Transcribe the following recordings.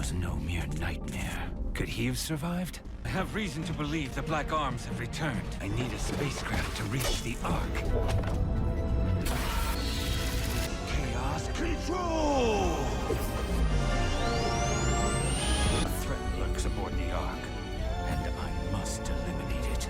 was no mere nightmare. Could he have survived? I have reason to believe the Black Arms have returned. I need a spacecraft to reach the Ark. Chaos control! A threat lurks aboard the Ark, and I must eliminate it.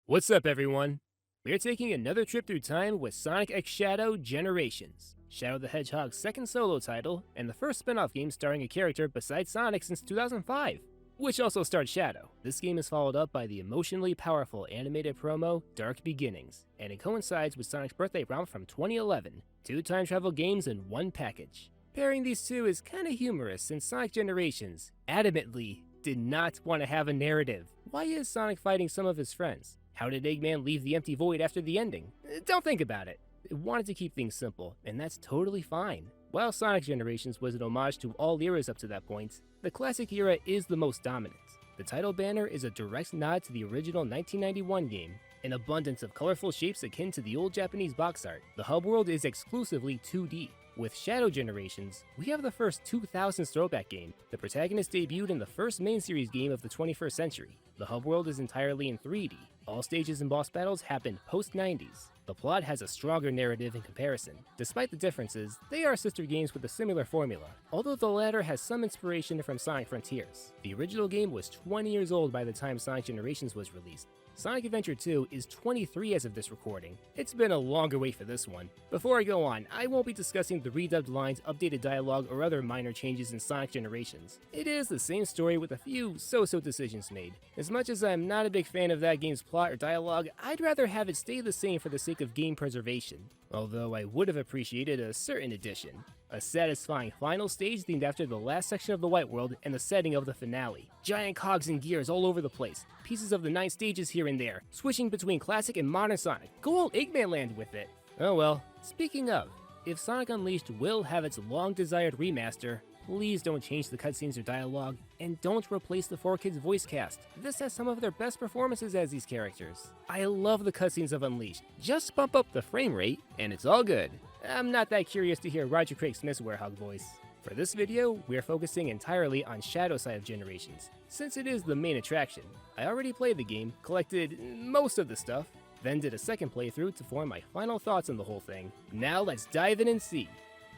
What's up, everyone? We're taking another trip through time with Sonic X Shadow Generations, Shadow the Hedgehog's second solo title, and the first spin-off game starring a character besides Sonic since 2005, which also starred Shadow. This game is followed up by the emotionally powerful animated promo Dark Beginnings, and it coincides with Sonic's birthday romp from 2011, 2 time travel games in one package. Pairing these two is kinda humorous since Sonic Generations adamantly did not want to have a narrative. Why is Sonic fighting some of his friends? How did Eggman leave the empty void after the ending? Don't think about it. It wanted to keep things simple, and that's totally fine. While Sonic Generations was an homage to all eras up to that point, the classic era is the most dominant. The title banner is a direct nod to the original 1991 game, an abundance of colorful shapes akin to the old Japanese box art. The hub world is exclusively 2D. With Shadow Generations, we have the first 2000s throwback game. The protagonist debuted in the first main series game of the 21st century. The hub world is entirely in 3D. All stages and boss battles happened post-90s. The plot has a stronger narrative in comparison. Despite the differences, they are sister games with a similar formula, although the latter has some inspiration from Sonic Frontiers. The original game was 20 years old by the time Sonic Generations was released. Sonic Adventure 2 is 23 as of this recording. It's been a longer wait for this one. Before I go on, I won't be discussing the redubbed lines, updated dialogue, or other minor changes in Sonic Generations. It is the same story with a few so-so decisions made. As much as I'm not a big fan of that game's plot or dialogue, I'd rather have it stay the same for the sake of game preservation. Although I would have appreciated a certain addition. A satisfying final stage themed after the last section of the White World and the setting of the finale. Giant cogs and gears all over the place, pieces of the 9 stages here and there, switching between classic and modern Sonic. Go all Eggman Land with it. Oh well, speaking of, if Sonic Unleashed will have its long-desired remaster, please don't change the cutscenes or dialogue, and don't replace the 4Kids voice cast. This has some of their best performances as these characters. I love the cutscenes of Unleashed. Just bump up the frame rate, and it's all good. I'm not that curious to hear Roger Craig Smith's Werehog voice. For this video, we're focusing entirely on Shadow side of Generations, since it is the main attraction. I already played the game, collected most of the stuff, then did a second playthrough to form my final thoughts on the whole thing. Now let's dive in and see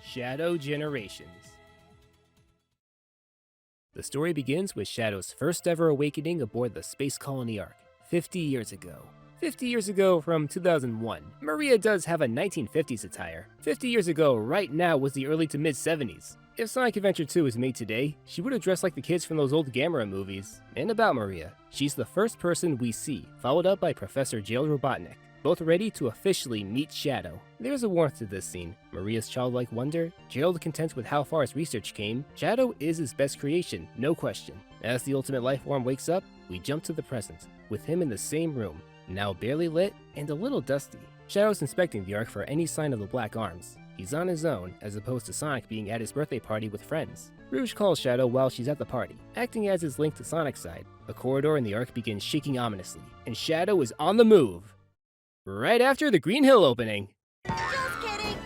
Shadow Generations. The story begins with Shadow's first ever awakening aboard the Space Colony Ark, 50 years ago. 50 years ago from 2001. Maria does have a 1950s attire. 50 years ago right now was the early to mid 70s. If Sonic Adventure 2 was made today, she would have dressed like the kids from those old Gamera movies. And about Maria, she's the first person we see, followed up by Professor Gerald Robotnik, both ready to officially meet Shadow. There's a warmth to this scene. Maria's childlike wonder, Gerald content with how far his research came, Shadow is his best creation, no question. As the ultimate life form wakes up, we jump to the present, with him in the same room, now barely lit and a little dusty. Shadow's inspecting the Ark for any sign of the Black Arms. He's on his own, as opposed to Sonic being at his birthday party with friends. Rouge calls Shadow while she's at the party, acting as his link to Sonic's side. A corridor in the Ark begins shaking ominously, and Shadow is on the move. Right after the Green Hill opening. Just kidding!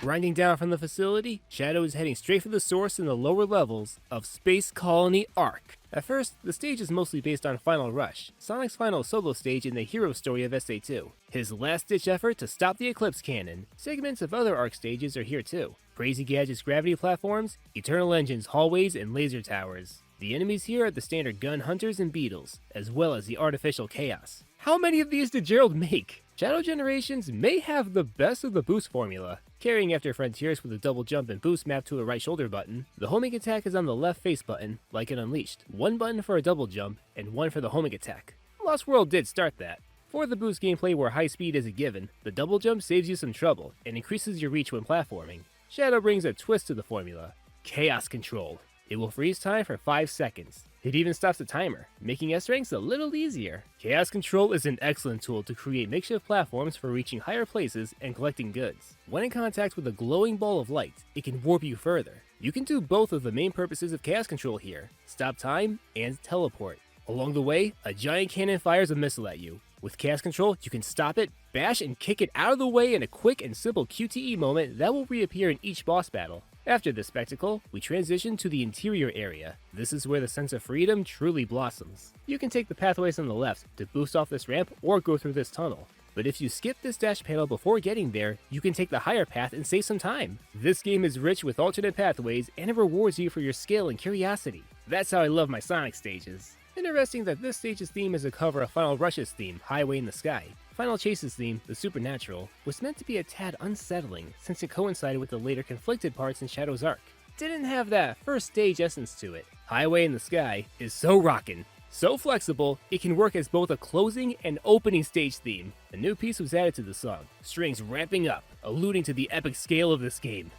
Grinding down from the facility, Shadow is heading straight for the source in the lower levels of Space Colony Ark. At first, the stage is mostly based on Final Rush, Sonic's final solo stage in the hero story of SA2. His last-ditch effort to stop the Eclipse Cannon. Segments of other Ark stages are here too. Crazy Gadget's gravity platforms, Eternal Engine's hallways, and laser towers. The enemies here are the standard gun hunters and beetles, as well as the artificial chaos. How many of these did Gerald make? Shadow Generations may have the best of the boost formula. Carrying after Frontiers with a double jump and boost mapped to a right shoulder button, the homing attack is on the left face button, like in Unleashed. One button for a double jump, and one for the homing attack. Lost World did start that. For the boost gameplay where high speed is a given, the double jump saves you some trouble, and increases your reach when platforming. Shadow brings a twist to the formula. Chaos Control. It will freeze time for 5 seconds. It even stops the timer, making S-ranks a little easier. Chaos Control is an excellent tool to create makeshift platforms for reaching higher places and collecting goods. When in contact with a glowing ball of light, it can warp you further. You can do both of the main purposes of Chaos Control here, stop time and teleport. Along the way, a giant cannon fires a missile at you. With cast control, you can stop it, bash, and kick it out of the way in a quick and simple QTE moment that will reappear in each boss battle. After this spectacle, we transition to the interior area. This is where the sense of freedom truly blossoms. You can take the pathways on the left to boost off this ramp or go through this tunnel. But if you skip this dash panel before getting there, you can take the higher path and save some time. This game is rich with alternate pathways and it rewards you for your skill and curiosity. That's how I love my Sonic stages. Interesting that this stage's theme is a cover of Final Rush's theme, Highway in the Sky. Final Chase's theme, The Supernatural, was meant to be a tad unsettling since it coincided with the later conflicted parts in Shadow's arc. Didn't have that first stage essence to it. Highway in the Sky is so rockin', so flexible, it can work as both a closing and opening stage theme. A new piece was added to the song, strings ramping up, alluding to the epic scale of this game.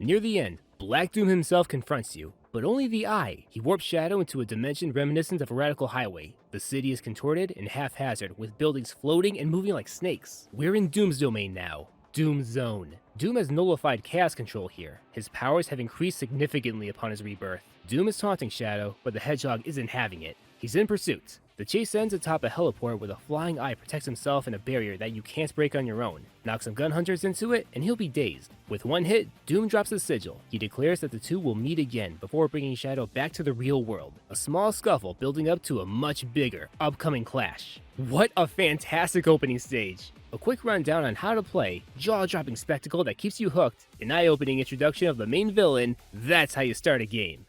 Near the end, Black Doom himself confronts you, but only the eye. He warps Shadow into a dimension reminiscent of a radical highway. The city is contorted and haphazard, with buildings floating and moving like snakes. We're in Doom's domain now. Doom Zone. Doom has nullified chaos control here. His powers have increased significantly upon his rebirth. Doom is taunting Shadow, but the Hedgehog isn't having it. He's in pursuit. The chase ends atop a heliport where the flying eye protects himself in a barrier that you can't break on your own. Knock some gun hunters into it, and he'll be dazed. With one hit, Doom drops his sigil. He declares that the two will meet again before bringing Shadow back to the real world. A small scuffle building up to a much bigger, upcoming clash. What a fantastic opening stage! A quick rundown on how to play, jaw-dropping spectacle that keeps you hooked, an eye-opening introduction of the main villain. That's how you start a game.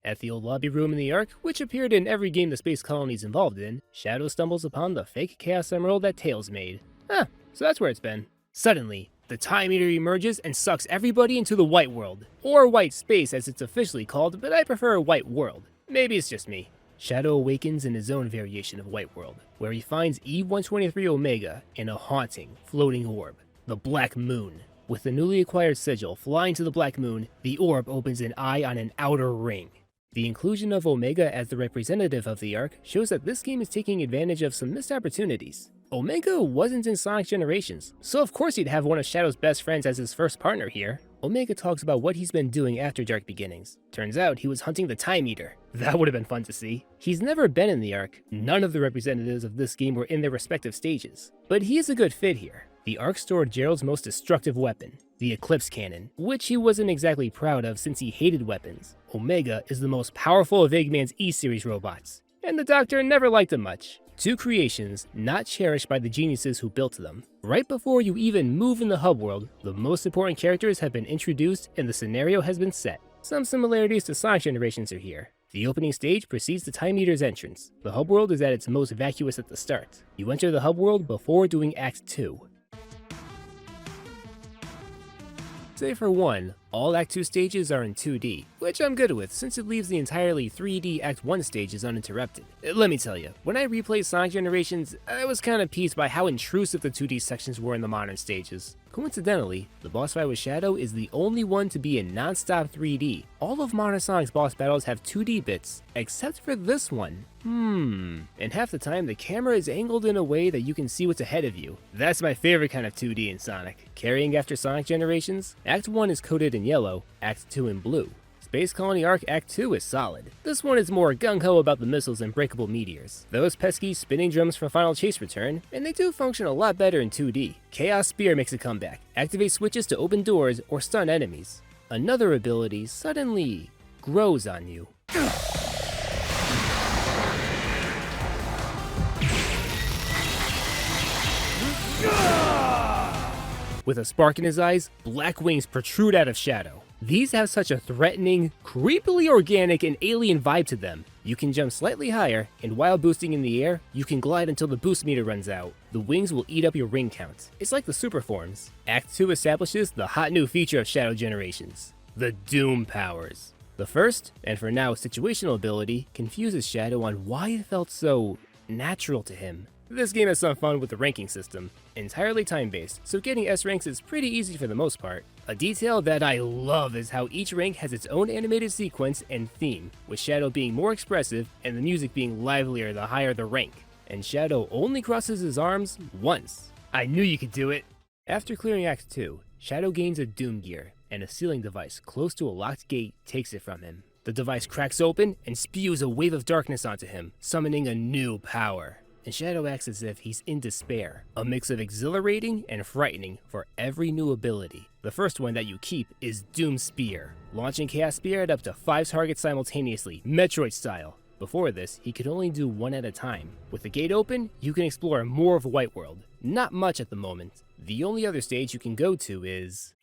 At the old lobby room in the Ark, which appeared in every game the space colony's involved in, Shadow stumbles upon the fake Chaos Emerald that Tails made. So that's where it's been. Suddenly, the Time Eater emerges and sucks everybody into the White World. Or White Space as it's officially called, but I prefer White World. Maybe it's just me. Shadow awakens in his own variation of White World, where he finds E-123 Omega in a haunting, floating orb, the Black Moon. With the newly acquired sigil flying to the Black Moon, the orb opens an eye on an outer ring. The inclusion of Omega as the representative of the Ark shows that this game is taking advantage of some missed opportunities. Omega wasn't in Sonic Generations, so of course he'd have one of Shadow's best friends as his first partner here. Omega talks about what he's been doing after Dark Beginnings. Turns out he was hunting the Time Eater. That would have been fun to see. He's never been in the Ark. None of the representatives of this game were in their respective stages. But he is a good fit here. The Ark stored Gerald's most destructive weapon, the Eclipse Cannon, which he wasn't exactly proud of since he hated weapons. Omega is the most powerful of Eggman's E-Series robots, and the Doctor never liked him much. Two creations not cherished by the geniuses who built them. Right before you even move in the hub world, the most important characters have been introduced and the scenario has been set. Some similarities to Sonic Generations are here. The opening stage precedes the Time Eater's entrance. The hub world is at its most vacuous at the start. You enter the hub world before doing Act 2. Save for one, all Act 2 stages are in 2D, which I'm good with since it leaves the entirely 3D Act 1 stages uninterrupted. Let me tell you, when I replayed Sonic Generations, I was kinda peeved by how intrusive the 2D sections were in the modern stages. Coincidentally, the boss fight with Shadow is the only one to be in non-stop 3D. All of modern Sonic's boss battles have 2D bits, except for this one. And half the time the camera is angled in a way that you can see what's ahead of you. That's my favorite kind of 2D in Sonic. Carrying after Sonic Generations, Act 1 is coded in yellow, Act 2 in blue. Space Colony Arc Act 2 is solid. This one is more gung-ho about the missiles and breakable meteors. Those pesky spinning drums from Final Chase return, and they do function a lot better in 2D. Chaos Spear makes a comeback. Activate switches to open doors or stun enemies. Another ability suddenly grows on you. With a spark in his eyes, black wings protrude out of Shadow. These have such a threatening, creepily organic, and alien vibe to them. You can jump slightly higher, and while boosting in the air, you can glide until the boost meter runs out. The wings will eat up your ring count. It's like the super forms. Act 2 establishes the hot new feature of Shadow Generations, the Doom powers. The first, and for now situational ability, confuses Shadow on why it felt so natural to him. This game has some fun with the ranking system, entirely time-based, so getting S ranks is pretty easy for the most part. A detail that I love is how each rank has its own animated sequence and theme, with Shadow being more expressive and the music being livelier the higher the rank. And Shadow only crosses his arms once. I knew you could do it! After clearing Act 2, Shadow gains a Doom Gear, and a sealing device close to a locked gate takes it from him. The device cracks open and spews a wave of darkness onto him, summoning a new power. And Shadow acts as if he's in despair, a mix of exhilarating and frightening for every new ability. The first one that you keep is Doom Spear, launching Chaos Spear at up to 5 targets simultaneously, Metroid style. Before this, he could only do one at a time. With the gate open, you can explore more of White World. Not much at the moment. The only other stage you can go to is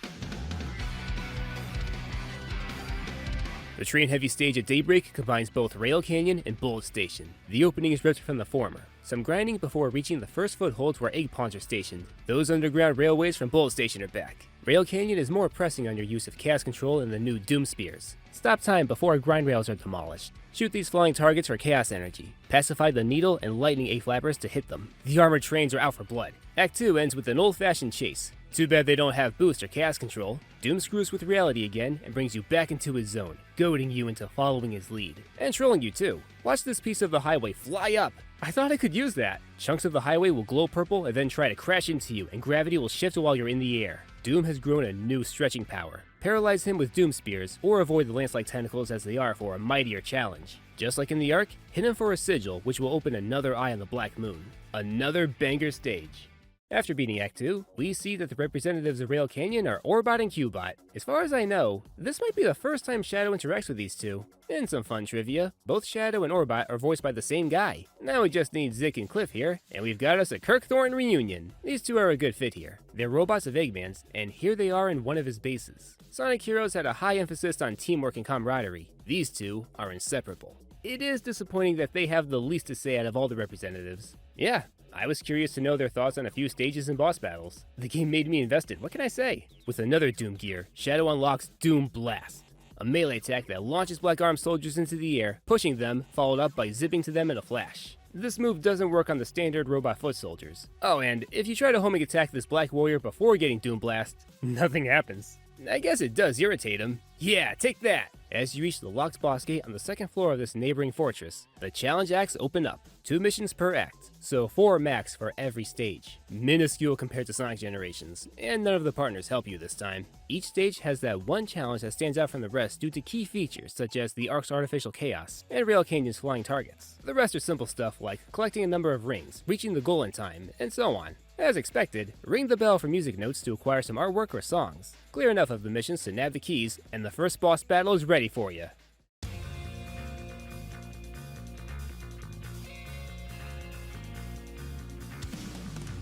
the Train Heavy stage at Daybreak combines both Rail Canyon and Bullet Station. The opening is ripped from the former. Some grinding before reaching the first footholds where egg pawns are stationed. Those underground railways from Bullet Station are back. Rail Canyon is more pressing on your use of Chaos Control and the new Doom Spears. Stop time before grind rails are demolished. Shoot these flying targets for Chaos Energy. Pacify the Needle and Lightning A-Flappers to hit them. The armored trains are out for blood. Act 2 ends with an old-fashioned chase. Too bad they don't have boost or Chaos Control. Doom screws with reality again and brings you back into his zone, goading you into following his lead. And trolling you too. Watch this piece of the highway fly up! I thought I could use that! Chunks of the highway will glow purple and then try to crash into you, and gravity will shift while you're in the air. Doom has grown a new stretching power. Paralyze him with Doom Spears, or avoid the lance-like tentacles as they are for a mightier challenge. Just like in the Ark, hit him for a sigil, which will open another eye on the Black Moon. Another banger stage. After beating Act 2, we see that the representatives of Rail Canyon are Orbot and Cubot. As far as I know, this might be the first time Shadow interacts with these two. And some fun trivia, both Shadow and Orbot are voiced by the same guy. Now we just need Zik and Cliff here, and we've got us a Kirk Thornton reunion. These two are a good fit here. They're robots of Eggman's, and here they are in one of his bases. Sonic Heroes had a high emphasis on teamwork and camaraderie. These two are inseparable. It is disappointing that they have the least to say out of all the representatives. Yeah, I was curious to know their thoughts on a few stages and boss battles. The game made me invested, what can I say? With another Doom Gear, Shadow unlocks Doom Blast, a melee attack that launches Black Arm soldiers into the air, pushing them, followed up by zipping to them in a flash. This move doesn't work on the standard robot foot soldiers. Oh, and if you try to homing attack this Black Warrior before getting Doom Blast, nothing happens. I guess it does irritate him. Yeah, take that! As you reach the locked boss gate on the second floor of this neighboring fortress, the challenge acts open up. 2 missions per act, so 4 max for every stage. Minuscule compared to Sonic Generations, and none of the partners help you this time. Each stage has that one challenge that stands out from the rest due to key features such as the Ark's artificial chaos, and Rail Canyon's flying targets. The rest are simple stuff like collecting a number of rings, reaching the goal in time, and so on. As expected, ring the bell for music notes to acquire some artwork or songs. Clear enough of the missions to nab the keys, and the first boss battle is ready for you.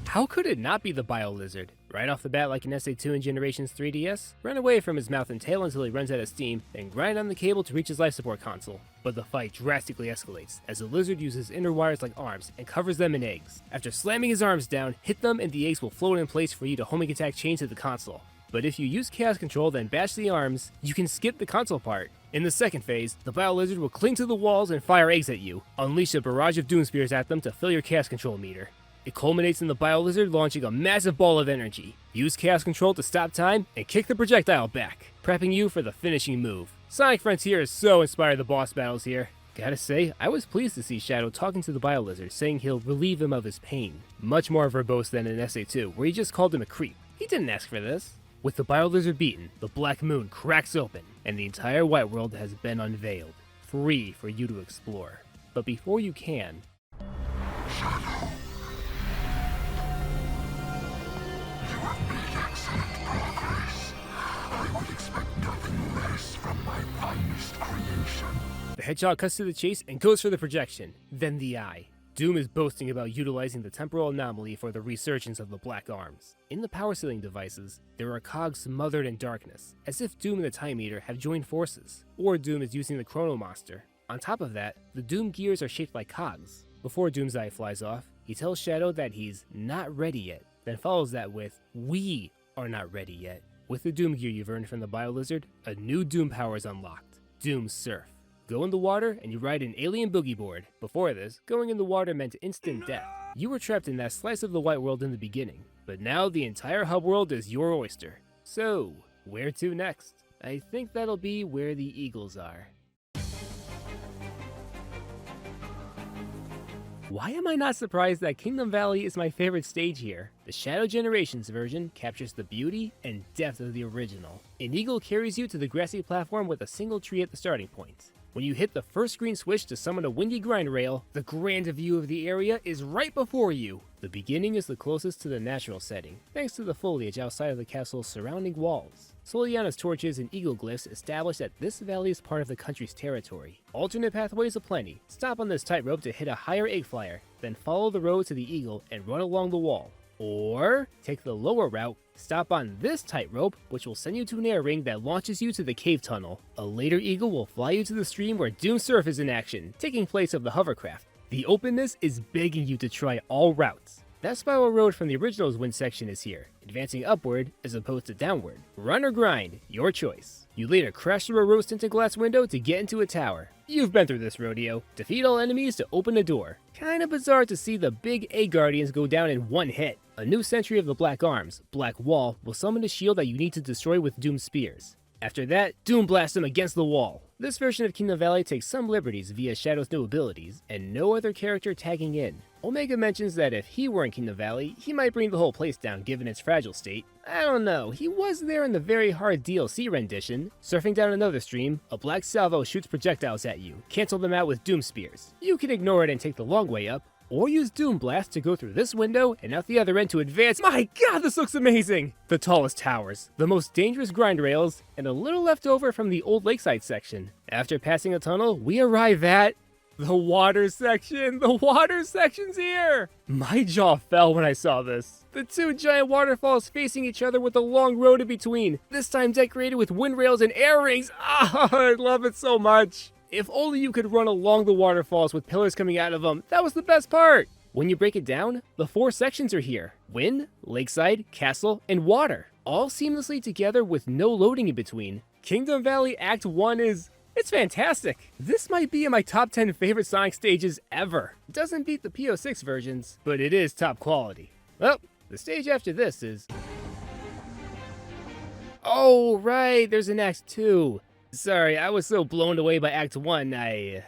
How could it not be the Biolizard? Right off the bat like in SA2 and Generations 3DS, run away from his mouth and tail until he runs out of steam, then grind on the cable to reach his life support console. But the fight drastically escalates, as the lizard uses inner wires like arms and covers them in eggs. After slamming his arms down, hit them and the eggs will float in place for you to homing attack chain to the console. But if you use Chaos Control then bash the arms, you can skip the console part. In the second phase, the Biolizard will cling to the walls and fire eggs at you. Unleash a barrage of Doom Spears at them to fill your Chaos Control meter. It culminates in the Biolizard launching a massive ball of energy. Use Chaos Control to stop time and kick the projectile back, prepping you for the finishing move. Sonic Frontier has so inspired the boss battles here. Gotta say, I was pleased to see Shadow talking to the Biolizard, saying he'll relieve him of his pain. Much more verbose than in SA2, where he just called him a creep. He didn't ask for this. With the Biolizard beaten, the Black Moon cracks open, and the entire White World has been unveiled, free for you to explore. But before you can, Shadow. You have made excellent progress. I would expect nothing less from my finest creation. the Hedgehog cuts to the chase and goes for the projection, then the eye. Doom is boasting about utilizing the temporal anomaly for the resurgence of the Black Arms. In the power sealing devices, there are cogs smothered in darkness, as if Doom and the Time Eater have joined forces, or Doom is using the Chrono Monster. On top of that, the Doom gears are shaped like cogs. Before Doom's eye flies off, he tells Shadow that he's not ready yet, then follows that with, "We are not ready yet." With the Doom gear you've earned from the Biolizard, a new Doom power is unlocked, Doom Surf. Go in the water and you ride an alien boogie board. Before this, going in the water meant instant death. You were trapped in that slice of the white world in the beginning, but now the entire hub world is your oyster. So, where to next? I think that'll be where the eagles are. Why am I not surprised that Kingdom Valley is my favorite stage here? The Shadow Generations version captures the beauty and depth of the original. An eagle carries you to the grassy platform with a single tree at the starting point. When you hit the first green switch to summon a windy grind rail, the grand view of the area is right before you. The beginning is the closest to the natural setting, thanks to the foliage outside of the castle's surrounding walls. Soliana's torches and eagle glyphs establish that this valley is part of the country's territory. Alternate pathways aplenty. Stop on this tightrope to hit a higher egg flyer, then follow the road to the eagle and run along the wall. Or take the lower route, stop on this tightrope, which will send you to an air ring that launches you to the cave tunnel. A later eagle will fly you to the stream where Doom Surf is in action, taking place of the hovercraft. The openness is begging you to try all routes. That spiral road from the original's wind section is here, advancing upward as opposed to downward. Run or grind, your choice. You later crash through a rose-tinted glass window to get into a tower. You've been through this rodeo. Defeat all enemies to open a door. Kinda bizarre to see the big A Guardians go down in one hit. A new sentry of the Black Arms, Black Wall, will summon a shield that you need to destroy with Doom Spears. After that, Doom blast him against the wall. This version of Kingdom Valley takes some liberties via Shadow's new abilities, and no other character tagging in. Omega mentions that if he were in Kingdom Valley, he might bring the whole place down given its fragile state. I don't know, he was there in the very hard DLC rendition. Surfing down another stream, a black salvo shoots projectiles at you. Cancel them out with Doom Spears. You can ignore it and take the long way up, or use Doom Blast to go through this window and out the other end to advance. My god, this looks amazing! The tallest towers, the most dangerous grind rails, and a little left over from the old lakeside section. After passing a tunnel, we arrive at the water section. The water section's here! My jaw fell when I saw this. The two giant waterfalls facing each other with a long road in between, this time decorated with wind rails and air rings. Ah, I love it so much. If only you could run along the waterfalls with pillars coming out of them, that was the best part! When you break it down, the 4 sections are here. Wind, lakeside, castle, and water. All seamlessly together with no loading in between. Kingdom Valley Act 1 it's fantastic! This might be in my top 10 favorite Sonic stages ever. It doesn't beat the PO6 versions, but it is top quality. Well, the stage after this is... Oh, right, there's an Act 2. Sorry, I was so blown away by Act 1, I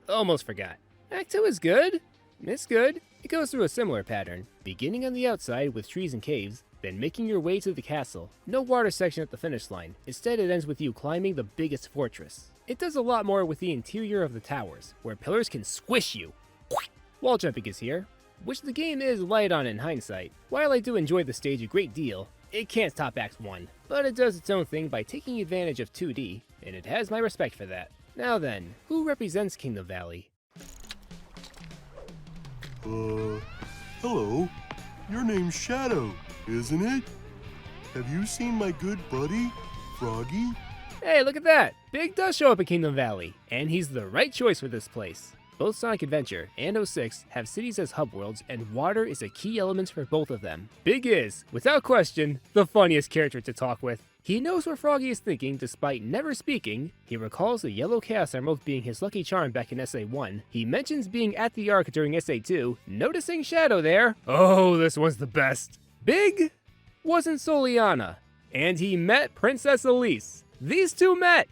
almost forgot. Act 2 is good. It's good. It goes through a similar pattern, beginning on the outside with trees and caves, then making your way to the castle. No water section at the finish line. Instead, it ends with you climbing the biggest fortress. It does a lot more with the interior of the towers, where pillars can squish you. Wall jumping is here, which the game is light on in hindsight. While I do enjoy the stage a great deal, it can't top Act 1, but it does its own thing by taking advantage of 2D, and it has my respect for that. Now then, who represents Kingdom Valley? Hello. Your name's Shadow, isn't it? Have you seen my good buddy, Froggy? Hey, look at that! Big does show up in Kingdom Valley, and he's the right choice for this place. Both Sonic Adventure and 06 have cities as hub worlds, and water is a key element for both of them. Big is, without question, the funniest character to talk with. He knows what Froggy is thinking despite never speaking. He recalls the yellow Chaos Emerald being his lucky charm back in SA1. He mentions being at the Ark during SA2, noticing Shadow there. Oh, this one's the best. Big wasn't Soliana, and he met Princess Elise. These two met.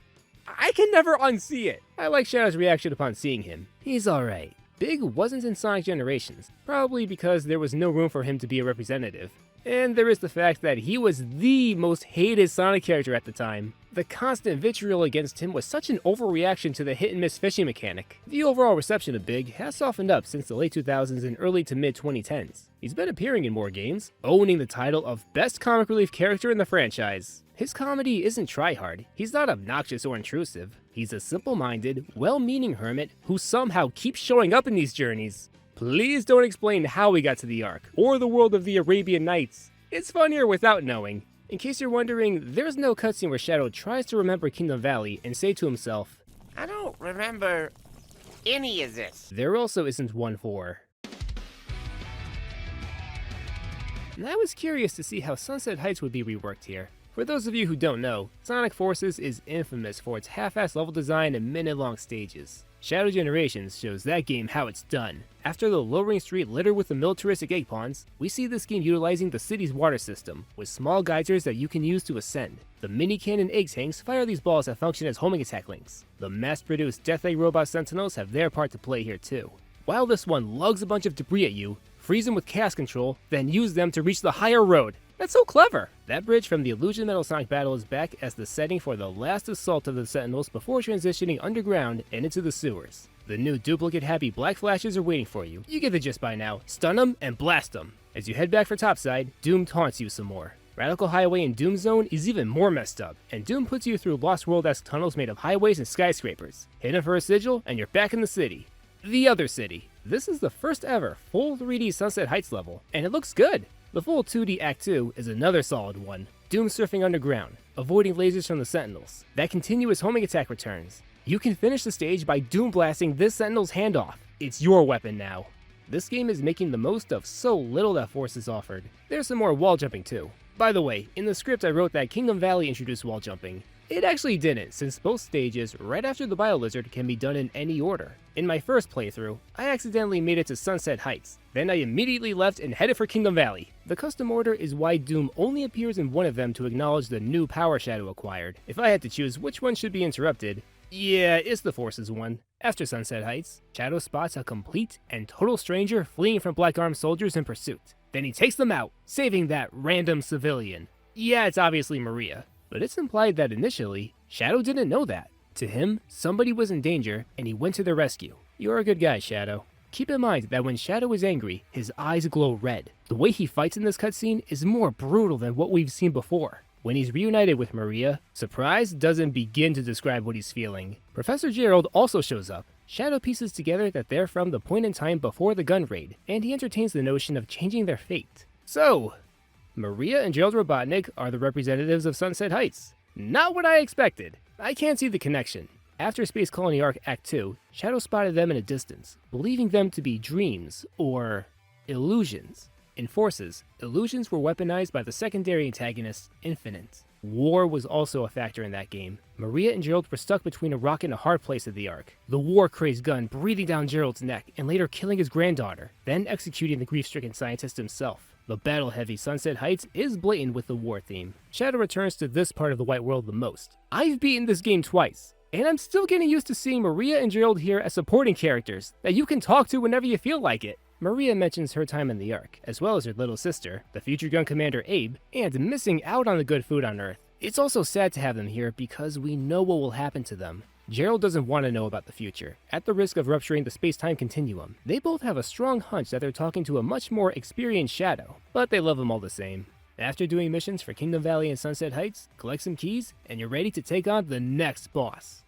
I can never unsee it. I like Shadow's reaction upon seeing him. He's alright. Big wasn't in Sonic Generations, probably because there was no room for him to be a representative. And there is the fact that he was the most hated Sonic character at the time. The constant vitriol against him was such an overreaction to the hit-and-miss fishing mechanic. The overall reception of Big has softened up since the late 2000s and early to mid-2010s. He's been appearing in more games, owning the title of Best Comic Relief Character in the franchise. His comedy isn't tryhard, he's not obnoxious or intrusive. He's a simple-minded, well-meaning hermit who somehow keeps showing up in these journeys. Please don't explain how we got to the Ark, or the world of the Arabian Nights. It's funnier without knowing. In case you're wondering, there's no cutscene where Shadow tries to remember Kingdom Valley and say to himself, I don't remember any of this. There also isn't one for. And I was curious to see how Sunset Heights would be reworked here. For those of you who don't know, Sonic Forces is infamous for its half-assed level design and minute-long stages. Shadow Generations shows that game how it's done. After the lowering street littered with the militaristic egg pawns, we see this game utilizing the city's water system, with small geysers that you can use to ascend. The mini cannon egg tanks fire these balls that function as homing attack links. The mass-produced Death Egg Robot Sentinels have their part to play here too. While this one lugs a bunch of debris at you, freeze them with chaos control, then use them to reach the higher road. That's so clever! That bridge from the Illusion Metal Sonic battle is back as the setting for the last assault of the Sentinels before transitioning underground and into the sewers. The new duplicate-happy black flashes are waiting for you. You get the gist by now. Stun them and blast them. As you head back for topside, Doom taunts you some more. Radical Highway in Doom Zone is even more messed up, and Doom puts you through Lost World-esque tunnels made of highways and skyscrapers. Hit him for a sigil, and you're back in the city. The other city. This is the first ever full 3D Sunset Heights level, and it looks good. The full 2D Act 2 is another solid one. Doom surfing underground, avoiding lasers from the Sentinels. That continuous homing attack returns. You can finish the stage by Doom blasting this Sentinel's hand off. It's your weapon now. This game is making the most of so little that Force is offered. There's some more wall jumping too. By the way, in the script I wrote that Kingdom Valley introduced wall jumping. It actually didn't, since both stages right after the Biolizard can be done in any order. In my first playthrough, I accidentally made it to Sunset Heights. Then I immediately left and headed for Kingdom Valley. The custom order is why Doom only appears in one of them to acknowledge the new power shadow acquired. If I had to choose which one should be interrupted, yeah, it's the Forces one. After Sunset Heights, Shadow spots a complete and total stranger fleeing from Black Arm soldiers in pursuit. Then he takes them out, saving that random civilian. Yeah, it's obviously Maria, but it's implied that initially, Shadow didn't know that. To him, somebody was in danger, and he went to their rescue. You're a good guy, Shadow. Keep in mind that when Shadow is angry, his eyes glow red. The way he fights in this cutscene is more brutal than what we've seen before. When he's reunited with Maria, surprise doesn't begin to describe what he's feeling. Professor Gerald also shows up. Shadow pieces together that they're from the point in time before the gun raid, and he entertains the notion of changing their fate. So, Maria and Gerald Robotnik are the representatives of Sunset Heights. Not what I expected. I can't see the connection. After Space Colony Arc Act 2, Shadow spotted them in a distance, believing them to be dreams, or illusions. In Forces, illusions were weaponized by the secondary antagonist, Infinite. War was also a factor in that game. Maria and Gerald were stuck between a rock and a hard place of the arc. The war-crazed gun breathing down Gerald's neck and later killing his granddaughter, then executing the grief-stricken scientist himself. The battle-heavy Sunset Heights is blatant with the war theme. Shadow returns to this part of the white world the most. I've beaten this game twice, and I'm still getting used to seeing Maria and Gerald here as supporting characters that you can talk to whenever you feel like it. Maria mentions her time in the Ark, as well as her little sister, the future gun commander Abe, and missing out on the good food on Earth. It's also sad to have them here because we know what will happen to them. Gerald doesn't want to know about the future, at the risk of rupturing the space-time continuum. They both have a strong hunch that they're talking to a much more experienced Shadow, but they love him all the same. After doing missions for Kingdom Valley and Sunset Heights, collect some keys, and you're ready to take on the next boss.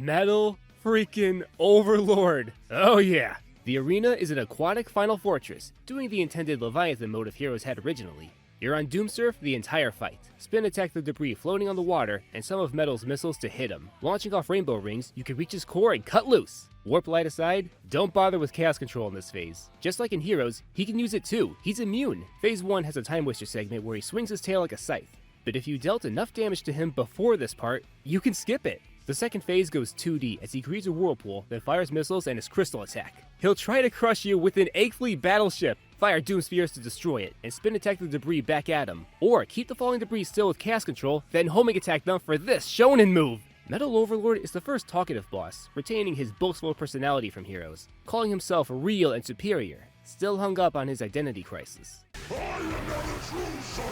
Metal freaking Overlord. Oh yeah. The arena is an aquatic final fortress, doing the intended Leviathan mode of Heroes had originally. You're on Doom Surf the entire fight. Spin attack the debris floating on the water and some of Metal's missiles to hit him. Launching off rainbow rings, you can reach his core and cut loose. Warp light aside, don't bother with chaos control in this phase. Just like in Heroes, he can use it too. He's immune. Phase 1 has a time waster segment where he swings his tail like a scythe. But if you dealt enough damage to him before this part, you can skip it. The second phase goes 2D as he creates a whirlpool, then fires missiles and his crystal attack. He'll try to crush you with an Egg Fleet battleship, fire Doom Spheres to destroy it, and spin attack the debris back at him. Or keep the falling debris still with chaos control, then homing attack them for this shonen move! Metal Overlord is the first talkative boss, retaining his boastful personality from Heroes, calling himself real and superior, still hung up on his identity crisis. I am not a true son,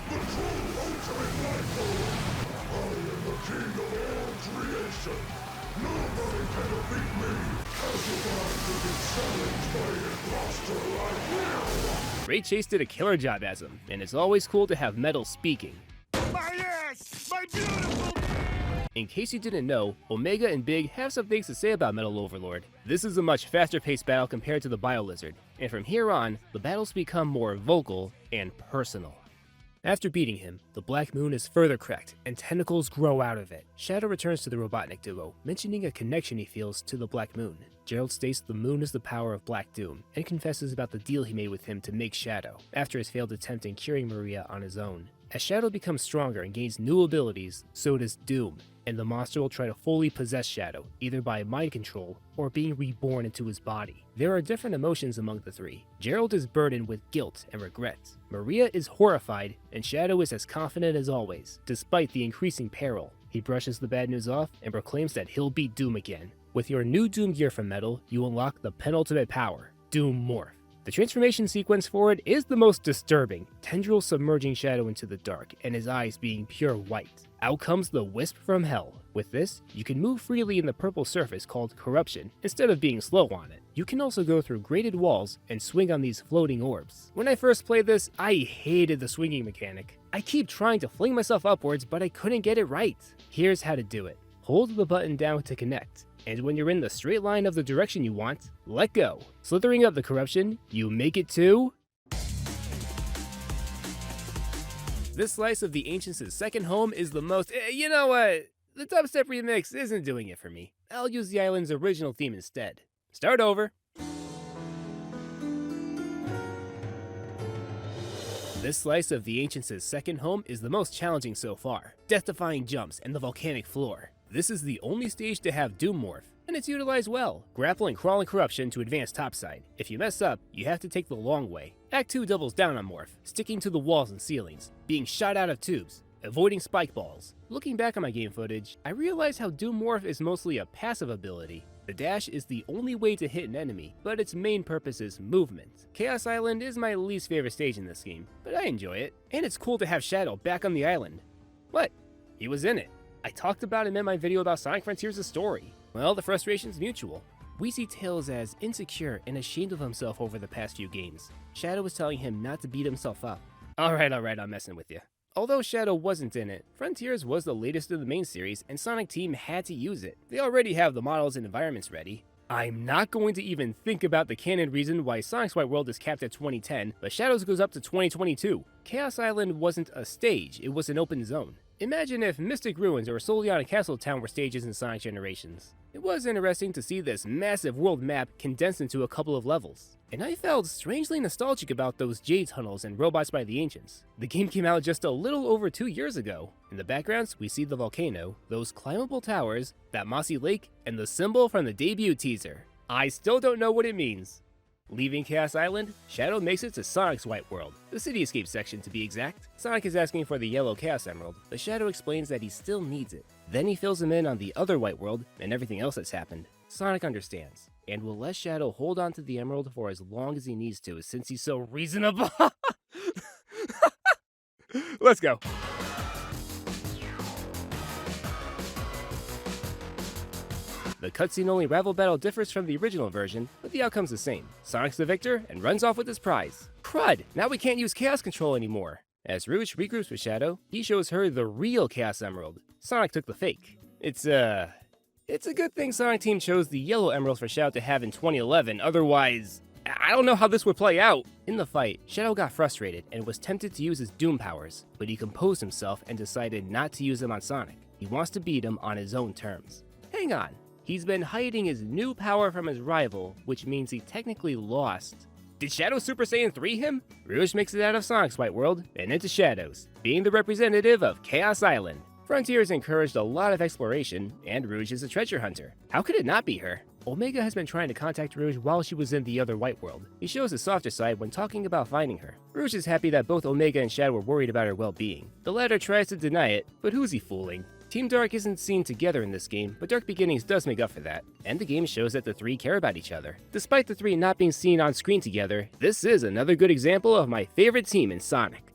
the true ultimate life form. I am the king of all creation. Nobody can defeat me. As if I could be challenged by an imposter, I will. Ray Chase did a killer job as him, and it's always cool to have Metal speaking. My ass! My beautiful... In case you didn't know, Omega and Big have some things to say about Metal Overlord. This is a much faster paced battle compared to the Biolizard, and from here on, the battles become more vocal and personal. After beating him, the Black Moon is further cracked, and tentacles grow out of it. Shadow returns to the Robotnik duo, mentioning a connection he feels to the Black Moon. Gerald states the moon is the power of Black Doom, and confesses about the deal he made with him to make Shadow, after his failed attempt in curing Maria on his own. As Shadow becomes stronger and gains new abilities, so does Doom, and the monster will try to fully possess Shadow, either by mind control or being reborn into his body. There are different emotions among the three. Gerald is burdened with guilt and regret. Maria is horrified, and Shadow is as confident as always, despite the increasing peril. He brushes the bad news off and proclaims that he'll beat Doom again. With your new Doom gear from Metal, you unlock the penultimate power, Doom Morph. The transformation sequence for it is the most disturbing, tendrils submerging Shadow into the dark and his eyes being pure white. Out comes the Wisp from Hell. With this, you can move freely in the purple surface called Corruption instead of being slow on it. You can also go through graded walls and swing on these floating orbs. When I first played this, I hated the swinging mechanic. I keep trying to fling myself upwards, but I couldn't get it right. Here's how to do it. Hold the button down to connect, and when you're in the straight line of the direction you want, let go. Slithering up the Corruption, you make it to... This slice of the Ancients' second home is the most... You know what? The dubstep remix isn't doing it for me. I'll use the island's original theme instead. Start over. This slice of the Ancients' second home is the most challenging so far. Death-defying jumps and the volcanic floor. This is the only stage to have Doom Morph, and it's utilized well. Grapple and crawl in Corruption to advance topside. If you mess up, you have to take the long way. Act 2 doubles down on Morph, sticking to the walls and ceilings, being shot out of tubes, avoiding spike balls. Looking back on my game footage, I realized how Doom Morph is mostly a passive ability. The dash is the only way to hit an enemy, but its main purpose is movement. Chaos Island is my least favorite stage in this game, but I enjoy it. And it's cool to have Shadow back on the island. What? He was in it. I talked about him in my video about Sonic Frontiers' story. Well, the frustration's mutual. We see Tails as insecure and ashamed of himself over the past few games. Shadow was telling him not to beat himself up. Alright, I'm messing with you. Although Shadow wasn't in it, Frontiers was the latest in the main series and Sonic Team had to use it. They already have the models and environments ready. I'm not going to even think about the canon reason why Sonic's White World is capped at 2010, but Shadows goes up to 2022. Chaos Island wasn't a stage, it was an open zone. Imagine if Mystic Ruins or Soliana Castle Town were stages in Sonic Generations. It was interesting to see this massive world map condensed into a couple of levels. And I felt strangely nostalgic about those Jade Tunnels and Robots by the Ancients. The game came out just a little over 2 years ago. In the backgrounds, we see the volcano, those climbable towers, that mossy lake, and the symbol from the debut teaser. I still don't know what it means. Leaving Chaos Island, Shadow makes it to Sonic's White World, the Cityscape section to be exact. Sonic is asking for the yellow Chaos Emerald, but Shadow explains that he still needs it. Then he fills him in on the other White World and everything else that's happened. Sonic understands, and will let Shadow hold on to the Emerald for as long as he needs to since he's so reasonable. Let's go. The cutscene-only rival battle differs from the original version, but the outcome's the same. Sonic's the victor and runs off with his prize. Crud! Now we can't use Chaos Control anymore. As Rouge regroups with Shadow, he shows her the real Chaos Emerald. Sonic took the fake. It's a good thing Sonic Team chose the yellow emerald for Shadow to have in 2011, otherwise... I don't know how this would play out. In the fight, Shadow got frustrated and was tempted to use his Doom powers, but he composed himself and decided not to use them on Sonic. He wants to beat him on his own terms. Hang on. He's been hiding his new power from his rival, which means he technically lost. Did Shadow Super Saiyan 3 him? Rouge makes it out of Sonic's White World and into Shadows, being the representative of Chaos Island. Frontiers encouraged a lot of exploration, and Rouge is a treasure hunter. How could it not be her? Omega has been trying to contact Rouge while she was in the other White World. He shows his softer side when talking about finding her. Rouge is happy that both Omega and Shadow were worried about her well-being. The latter tries to deny it, but who's he fooling? Team Dark isn't seen together in this game, but Dark Beginnings does make up for that, and the game shows that the three care about each other. Despite the three not being seen on screen together, this is another good example of my favorite team in Sonic.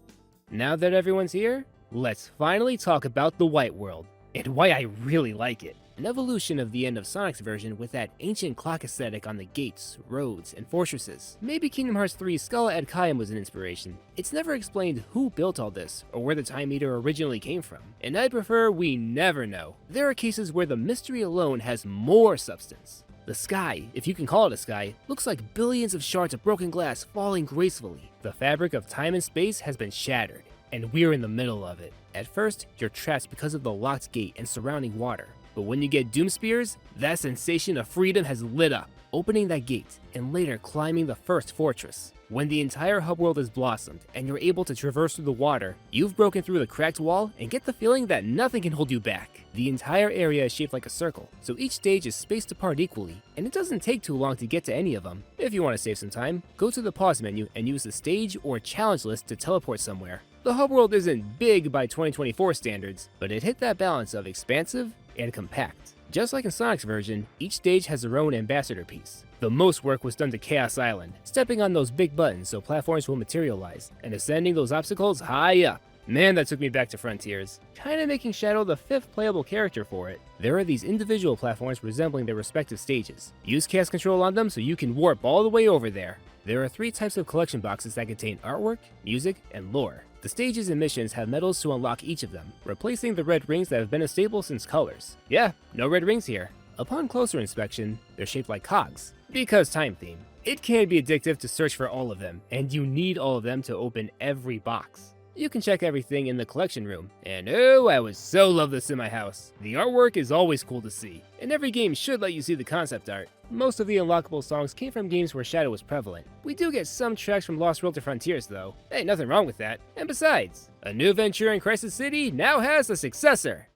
Now that everyone's here, let's finally talk about the White World, and why I really like it. An evolution of the end of Sonic's version with that ancient clock aesthetic on the gates, roads, and fortresses. Maybe Kingdom Hearts 3's Scala ad Caem was an inspiration. It's never explained who built all this, or where the time meter originally came from, and I'd prefer we never know. There are cases where the mystery alone has more substance. The sky, if you can call it a sky, looks like billions of shards of broken glass falling gracefully. The fabric of time and space has been shattered. and we're in the middle of it. At first, you're trapped because of the locked gate and surrounding water, but when you get Doom Spears, that sensation of freedom has lit up, opening that gate, and later climbing the first fortress. When the entire hub world is blossomed and you're able to traverse through the water, you've broken through the cracked wall and get the feeling that nothing can hold you back. The entire area is shaped like a circle, so each stage is spaced apart equally, and it doesn't take too long to get to any of them. If you want to save some time, go to the pause menu and use the stage or challenge list to teleport somewhere. The hub world isn't big by 2024 standards, but it hit that balance of expansive and compact. Just like in Sonic's version, each stage has their own ambassador piece. The most work was done to Chaos Island, stepping on those big buttons so platforms will materialize, and ascending those obstacles high up. Man, that took me back to Frontiers, kinda making Shadow the 5th playable character for it. There are these individual platforms resembling their respective stages. Use Chaos Control on them so you can warp all the way over there. There are 3 types of collection boxes that contain artwork, music, and lore. The stages and missions have medals to unlock each of them, replacing the red rings that have been a staple since Colors. Yeah, no red rings here. Upon closer inspection, they're shaped like cogs, because time theme. It can be addictive to search for all of them, and you need all of them to open every box. You can check everything in the collection room, and oh, I would so love this in my house. The artwork is always cool to see, and every game should let you see the concept art. Most of the unlockable songs came from games where Shadow was prevalent. We do get some tracks from Lost World to Frontiers though. Hey, nothing wrong with that. And besides, a new venture in Crisis City now has a successor.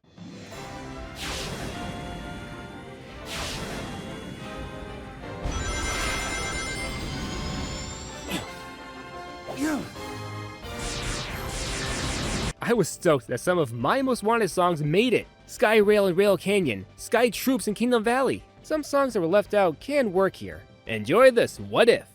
I was stoked that some of my most wanted songs made it. Sky Rail and Rail Canyon, Sky Troops and Kingdom Valley. Some songs that were left out can work here. Enjoy this What If.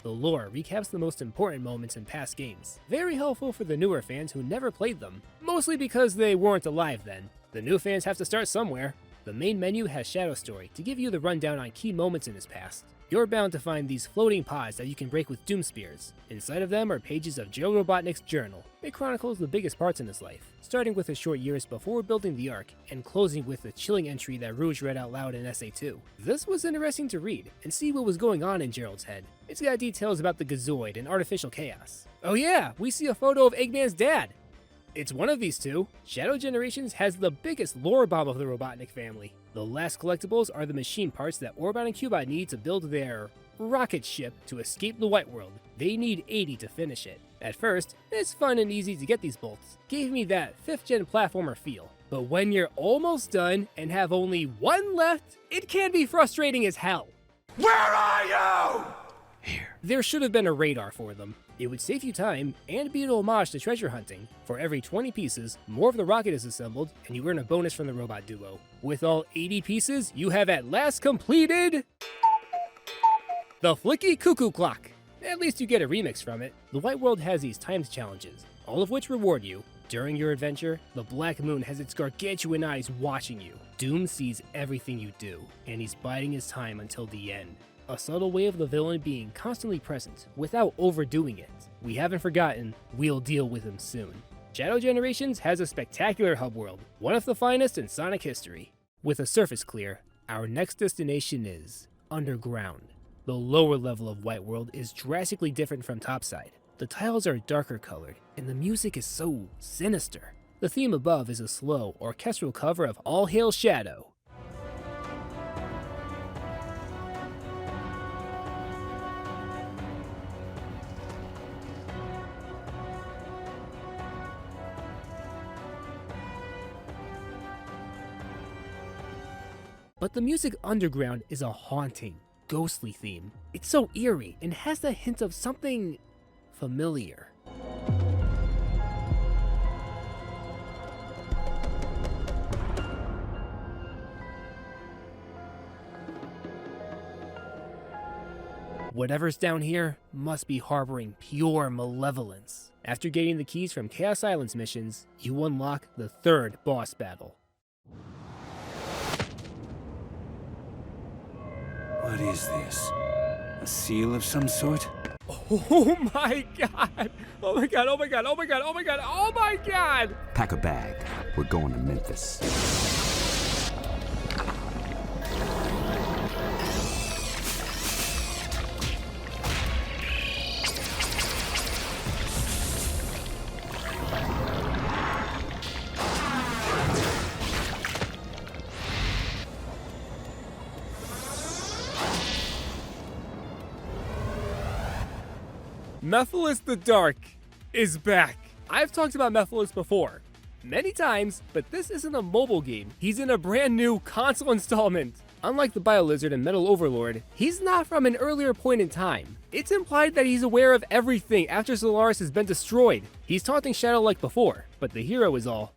The lore recaps the most important moments in past games. Very helpful for the newer fans who never played them, mostly because they weren't alive then. The new fans have to start somewhere. The main menu has Shadow's story to give you the rundown on key moments in his past. You're bound to find these floating pods that you can break with Doom Spears. Inside of them are pages of Joe Robotnik's journal. It chronicles the biggest parts in his life, starting with his short years before building the Ark, and closing with the chilling entry that Rouge read out loud in Essay 2. This was interesting to read, and see what was going on in Gerald's head. It's got details about the Gazoid and artificial chaos. Oh yeah, we see a photo of Eggman's dad! It's one of these two. Shadow Generations has the biggest lore bomb of the Robotnik family. The last collectibles are the machine parts that Orbot and Cubot need to build their rocket ship to escape the White World. They need 80 to finish it. At first, it's fun and easy to get these bolts. Gave me that 5th gen platformer feel. But when you're almost done and have only one left, it can be frustrating as hell. Where are you? Here. There should have been a radar for them. It would save you time and be an homage to treasure hunting. For every 20 pieces, more of the rocket is assembled, and you earn a bonus from the robot duo. With all 80 pieces, you have at last completed the Flicky Cuckoo Clock. At least you get a remix from it. The White World has these times challenges, all of which reward you. During your adventure, the Black Moon has its gargantuan eyes watching you. Doom sees everything you do, and he's biding his time until the end. A subtle way of the villain being constantly present without overdoing it. We haven't forgotten, we'll deal with him soon. Shadow Generations has a spectacular hub world, one of the finest in Sonic history. With a surface clear, our next destination is underground. The lower level of White World is drastically different from topside. The tiles are darker colored, and the music is so sinister. The theme above is a slow, orchestral cover of All Hail Shadow. But the music underground is a haunting, ghostly theme. It's so eerie and has the hint of something familiar. Whatever's down here must be harboring pure malevolence. After getting the keys from Chaos Island's missions, you unlock the third boss battle. What is this? A seal of some sort? Oh my god! Oh my god, oh my god, oh my god, oh my god, oh my god! Pack a bag. We're going to Memphis. Mephiles the Dark is back. I've talked about Mephiles before, many times, but this isn't a mobile game. He's in a brand new console installment. Unlike the Biolizard and Metal Overlord, he's not from an earlier point in time. It's implied that he's aware of everything after Solaris has been destroyed. He's taunting Shadow like before, but the hero is all,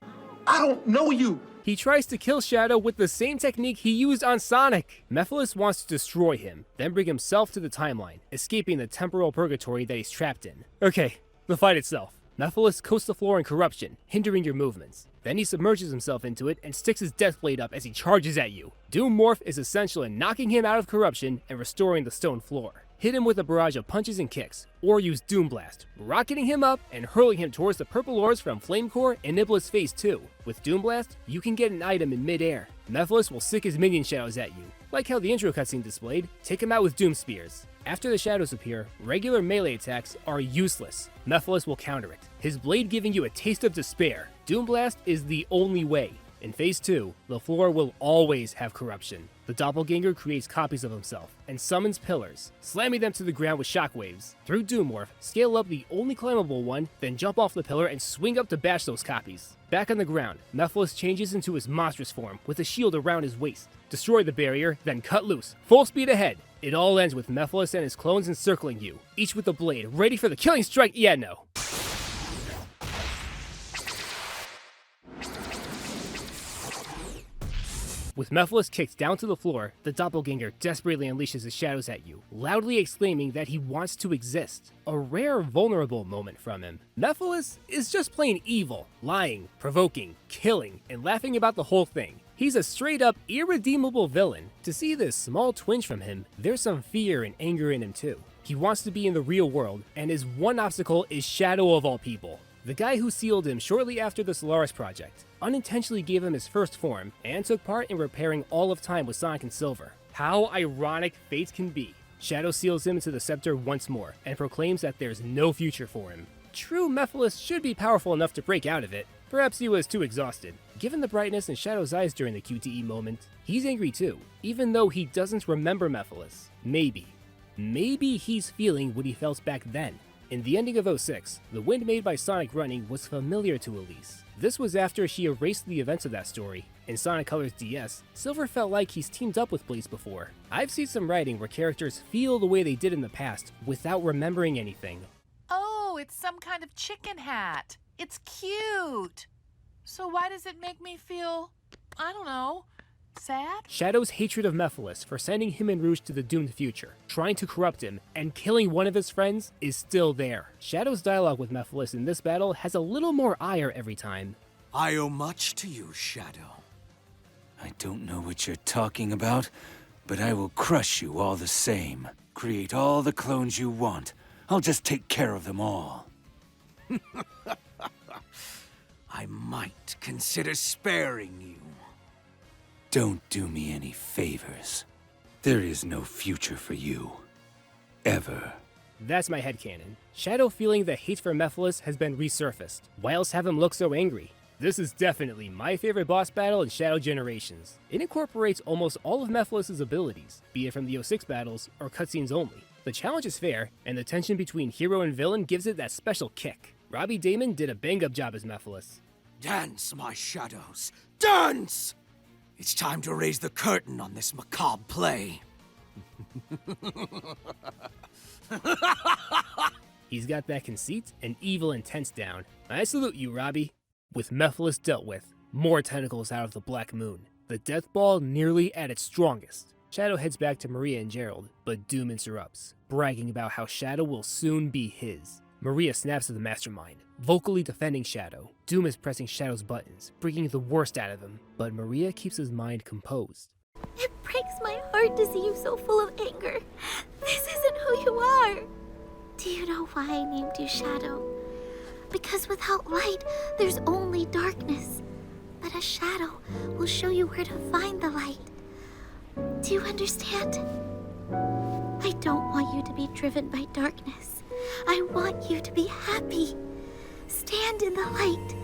I don't know you! he tries to kill Shadow with the same technique he used on Sonic. Mephiles wants to destroy him, then bring himself to the timeline, escaping the temporal purgatory that he's trapped in. Okay, the fight itself. Mephiles coats the floor in corruption, hindering your movements. Then he submerges himself into it and sticks his death blade up as he charges at you. Doom Morph is essential in knocking him out of corruption and restoring the stone floor. Hit him with a barrage of punches and kicks, or use Doom Blast, rocketing him up and hurling him towards the purple orbs from Flame Core and Iblis Phase 2. With Doom Blast, you can get an item in mid-air. Mephiles will sick his minion shadows at you. Like how the intro cutscene displayed, take him out with Doom Spears. After the shadows appear, regular melee attacks are useless. Mephiles will counter it, his blade giving you a taste of despair. Doom Blast is the only way. In Phase 2, the floor will always have corruption. The doppelganger creates copies of himself and summons pillars, slamming them to the ground with shockwaves. Through Doom Morph, scale up the only climbable one, then jump off the pillar and swing up to bash those copies. Back on the ground, Mephiles changes into his monstrous form with a shield around his waist. Destroy the barrier, then cut loose, full speed ahead. It all ends with Mephiles and his clones encircling you, each with a blade, ready for the killing strike. Yeah, no. With Mephiles kicked down to the floor, the doppelganger desperately unleashes his shadows at you, loudly exclaiming that he wants to exist. A rare, vulnerable moment from him. Mephiles is just plain evil, lying, provoking, killing, and laughing about the whole thing. He's a straight-up irredeemable villain. To see this small twinge from him, there's some fear and anger in him too. He wants to be in the real world, and his one obstacle is Shadow of all people. The guy who sealed him shortly after the Solaris project unintentionally gave him his first form and took part in repairing all of time with Sonic and Silver. How ironic fate can be. Shadow seals him into the scepter once more and proclaims that there's no future for him. True, Mephiles should be powerful enough to break out of it. Perhaps he was too exhausted. Given the brightness in Shadow's eyes during the QTE moment, he's angry too, even though he doesn't remember Mephiles. Maybe he's feeling what he felt back then. In the ending of 06, the wind made by Sonic running was familiar to Elise. This was after she erased the events of that story. In Sonic Colors DS, Silver felt like he's teamed up with Blaze before. I've seen some writing where characters feel the way they did in the past without remembering anything. Oh, it's some kind of chicken hat. It's cute. So why does it make me feel, I don't know, sad? Shadow's hatred of Mephiles for sending him and Rouge to the doomed future, trying to corrupt him, and killing one of his friends is still there. Shadow's dialogue with Mephiles in this battle has a little more ire every time. I owe much to you, Shadow. I don't know what you're talking about, but I will crush you all the same. Create all the clones you want. I'll just take care of them all. I might consider sparing you. Don't do me any favors. There is no future for you. Ever. That's my headcanon. Shadow feeling the hate for Mephiles has been resurfaced. Why else have him look so angry? This is definitely my favorite boss battle in Shadow Generations. It incorporates almost all of Mephiles' abilities, be it from the 06 battles or cutscenes only. The challenge is fair, and the tension between hero and villain gives it that special kick. Robbie Damon did a bang-up job as Mephiles. Dance, my shadows, dance! It's time to raise the curtain on this macabre play. He's got that conceit and evil intense down. I salute you, Robbie. With Mephiles dealt with, more tentacles out of the Black Moon, the Death Ball nearly at its strongest. Shadow heads back to Maria and Gerald, but Doom interrupts, bragging about how Shadow will soon be his. Maria snaps at the mastermind, vocally defending Shadow. Doom is pressing Shadow's buttons, bringing the worst out of him, but Maria keeps his mind composed. It breaks my heart to see you so full of anger. This isn't who you are. Do you know why I named you Shadow? Because without light, there's only darkness. But a shadow will show you where to find the light. Do you understand? I don't want you to be driven by darkness. I want you to be happy. Stand in the light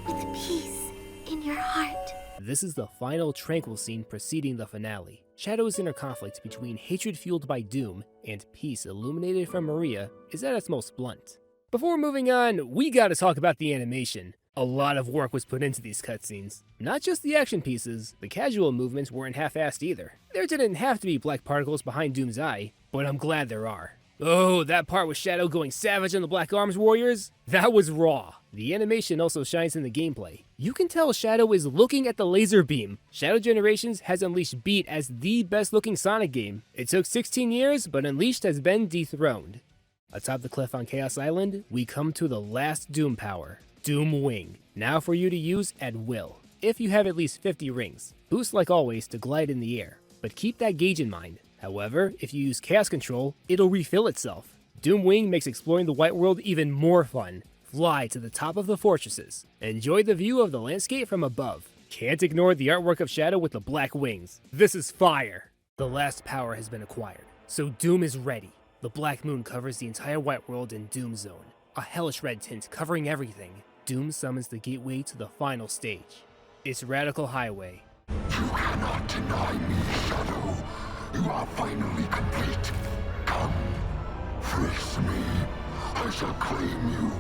with peace in your heart. This is the final tranquil scene preceding the finale. Shadow's inner conflict between hatred fueled by Doom and peace illuminated from Maria is at its most blunt. Before moving on, we gotta talk about the animation. A lot of work was put into these cutscenes. Not just the action pieces, the casual movements weren't half-assed either. There didn't have to be black particles behind Doom's eye, but I'm glad there are. Oh, that part with Shadow going savage on the Black Arms Warriors? That was raw. The animation also shines in the gameplay. You can tell Shadow is looking at the laser beam. Shadow Generations has Unleashed beat as the best looking Sonic game. It took 16 years, but Unleashed has been dethroned. Atop the cliff on Chaos Island, we come to the last Doom power, Doom Wing. Now for you to use at will, if you have at least 50 rings. Boost like always to glide in the air, but keep that gauge in mind. However, if you use Chaos Control, it'll refill itself. Doom Wing makes exploring the White World even more fun. Fly to the top of the fortresses. Enjoy the view of the landscape from above. Can't ignore the artwork of Shadow with the black wings. This is fire! The last power has been acquired, so Doom is ready. The Black Moon covers the entire White World in Doom Zone, a hellish red tint covering everything. Doom summons the gateway to the final stage. It's Radical Highway. You cannot deny me, Shadow. You are finally complete. Come, face me. I shall claim you,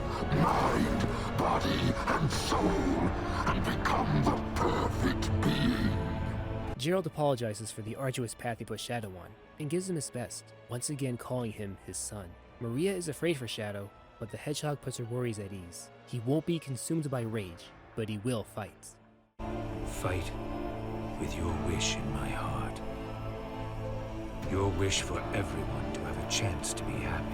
mind, body, and soul, and become the perfect being. Gerald apologizes for the arduous path he put Shadow on, and gives him his best, once again calling him his son. Maria is afraid for Shadow, but the Hedgehog puts her worries at ease. He won't be consumed by rage, but he will fight. Fight with your wish in my heart. Your wish for everyone to have a chance to be happy.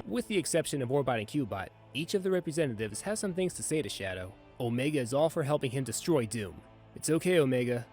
With the exception of Warbot and Cubot, Each of the representatives has some things to say to Shadow. Omega is all for helping him destroy Doom. It's okay, Omega.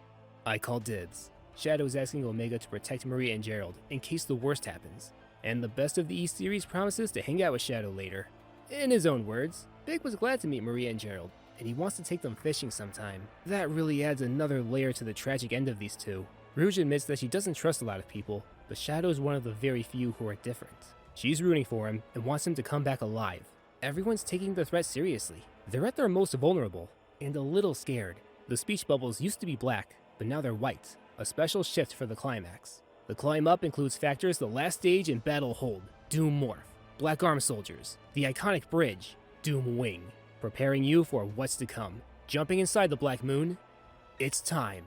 I call dibs. Shadow is asking Omega to protect Maria and Gerald in case the worst happens. And the best of the East series promises to hang out with Shadow later. In his own words, Big was glad to meet Maria and Gerald, and he wants to take them fishing sometime. That really adds another layer to the tragic end of these two. Rouge admits that she doesn't trust a lot of people, but Shadow is one of the very few who are different. She's rooting for him and wants him to come back alive. Everyone's taking the threat seriously. They're at their most vulnerable, and a little scared. The speech bubbles used to be black, but now they're white, a special shift for the climax. The climb up includes factors the last stage and battle hold, Doom Morph, Black Arm Soldiers, the iconic bridge, Doom Wing, preparing you for what's to come. Jumping inside the Black Moon, it's time.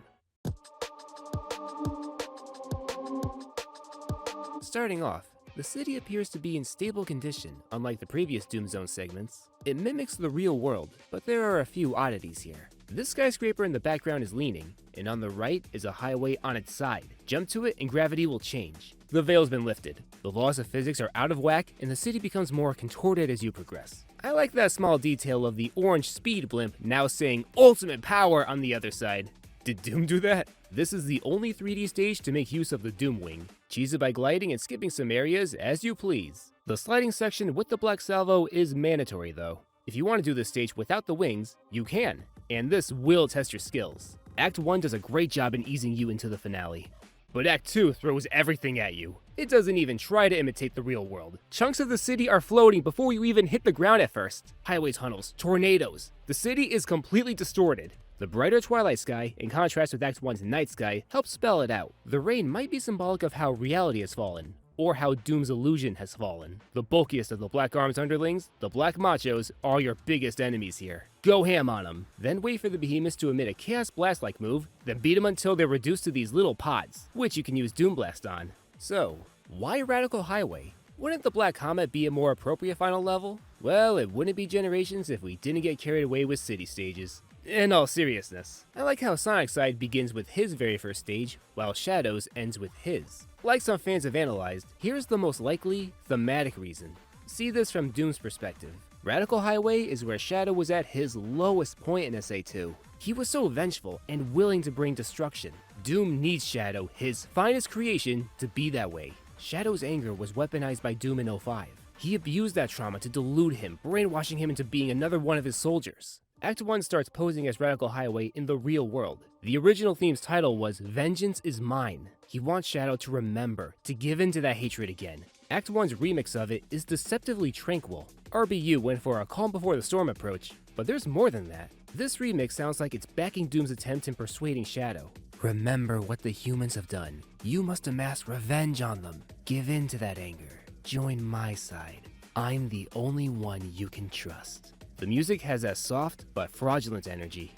Starting off, the city appears to be in stable condition, unlike the previous Doom Zone segments. It mimics the real world, but there are a few oddities here. This skyscraper in the background is leaning, and on the right is a highway on its side. Jump to it and gravity will change. The veil's been lifted. The laws of physics are out of whack, and the city becomes more contorted as you progress. I like that small detail of the orange speed blimp now saying ultimate power on the other side. Did Doom do that? This is the only 3D stage to make use of the Doom Wing. Cheese it by gliding and skipping some areas as you please. The sliding section with the black salvo is mandatory though. If you want to do this stage without the wings, you can, and this will test your skills. Act 1 does a great job in easing you into the finale. But Act 2 throws everything at you. It doesn't even try to imitate the real world. Chunks of the city are floating before you even hit the ground at first. Highway tunnels, tornadoes. The city is completely distorted. The brighter twilight sky, in contrast with Act 1's night sky, helps spell it out. The rain might be symbolic of how reality has fallen, or how Doom's illusion has fallen. The bulkiest of the Black Arms underlings, the Black Machos, are your biggest enemies here. Go ham on them. Then wait for the behemoths to emit a Chaos Blast-like move, then beat them until they're reduced to these little pods, which you can use Doom Blast on. So, why Radical Highway? Wouldn't the Black Comet be a more appropriate final level? Well, it wouldn't be Generations if we didn't get carried away with city stages. In all seriousness, I like how Sonic's side begins with his very first stage, while Shadow's ends with his. Like some fans have analyzed, here's the most likely, thematic reason. See this from Doom's perspective. Radical Highway is where Shadow was at his lowest point in SA2. He was so vengeful and willing to bring destruction. Doom needs Shadow, his finest creation, to be that way. Shadow's anger was weaponized by Doom in 05. He abused that trauma to delude him, brainwashing him into being another one of his soldiers. Act 1 starts posing as Radical Highway in the real world. The original theme's title was Vengeance is Mine. He wants Shadow to remember, to give in to that hatred again. Act 1's remix of it is deceptively tranquil. RBU went for a calm before the storm approach, but there's more than that. This remix sounds like it's backing Doom's attempt in persuading Shadow. Remember what the humans have done. You must amass revenge on them. Give in to that anger. Join my side. I'm the only one you can trust. The music has that soft but fraudulent energy.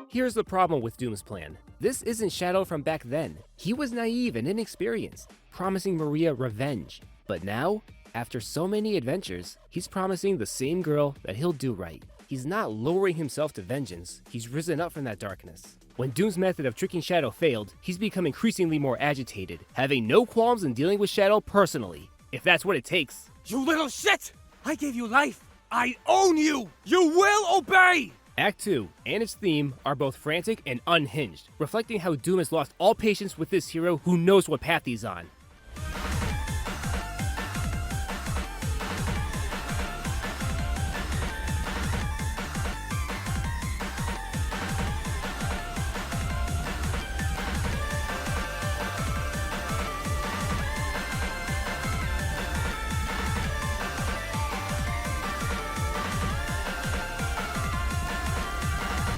Here's the problem with Doom's plan. This isn't Shadow from back then. He was naive and inexperienced, promising Maria revenge. But now, after so many adventures, he's promising the same girl that he'll do right. He's not lowering himself to vengeance, he's risen up from that darkness. When Doom's method of tricking Shadow failed, he's become increasingly more agitated, having no qualms in dealing with Shadow personally, if that's what it takes. You little shit! I gave you life! I own you! You will obey! Act 2 and its theme are both frantic and unhinged, reflecting how Doom has lost all patience with this hero who knows what path he's on.